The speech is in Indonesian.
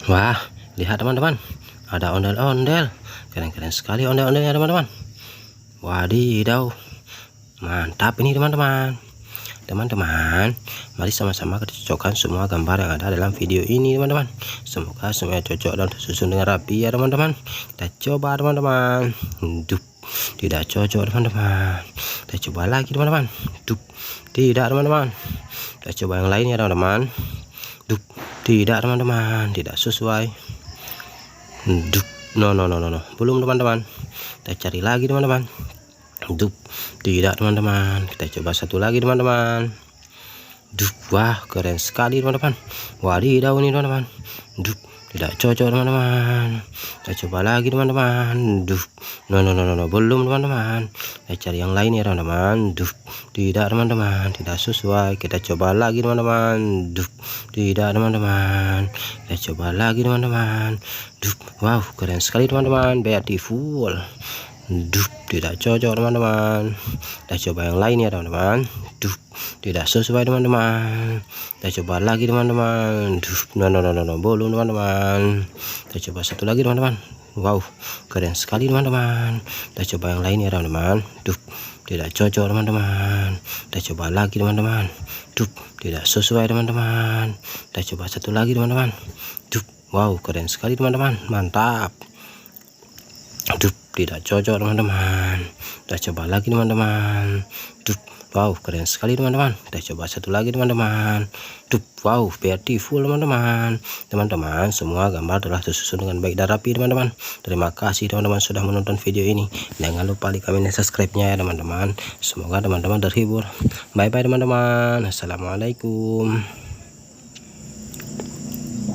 Wah, lihat teman-teman, ada ondel-ondel. Keren-keren sekali ondel-ondelnya teman-teman. Wadidaw, mantap ini teman-teman. Teman-teman, mari sama-sama kita cocokkan semua gambar yang ada dalam video ini teman-teman. Semoga semuanya cocok dan tersusun dengan rapi ya teman-teman. Kita coba teman-teman. Dup, tidak cocok teman-teman. Kita coba lagi teman-teman. Dup, tidak teman-teman. Kita coba yang lain ya teman-teman. Dup, tidak teman-teman, tidak sesuai. Dup, no, belum teman-teman. Kita cari lagi teman-teman. Dup, tidak teman-teman. Kita coba satu lagi teman-teman. Dup, wah keren sekali teman-teman. Wadidaw ini teman-teman. Dup, tidak cocok teman-teman. Kita coba lagi teman-teman. Dup, no, belum teman-teman. Kita cari yang lain ya teman-teman. Dup, tidak teman-teman, tidak sesuai. Kita coba lagi teman-teman. Dup, tidak teman-teman. Kita coba lagi teman-teman. Dup, wow keren sekali teman-teman, beautiful. Dup, tidak cocok teman-teman. Kita coba yang lain ya teman-teman. Dup, tidak sesuai teman-teman. Kita coba lagi teman-teman. Dup, no, belum teman-teman. Kita coba satu lagi teman-teman. Wow keren sekali teman-teman. Kita coba yang lain ya teman-teman. Dup, tidak cocok teman-teman. Kita coba lagi teman-teman. Dup, tidak sesuai teman-teman. Kita coba satu lagi teman-teman. Dup, wow keren sekali teman-teman, mantap. Dup, tidak cocok teman-teman. Kita coba lagi teman-teman. Dup, wow keren sekali teman-teman. Kita coba satu lagi teman-teman. Dup, wow beautiful teman-teman. Teman-teman, semua gambar telah tersusun dengan baik dan rapi teman-teman. Terima kasih teman-teman sudah menonton video ini. Jangan lupa like, comment, dan subscribe-nya ya teman-teman. Semoga teman-teman terhibur. Bye bye teman-teman. Assalamualaikum.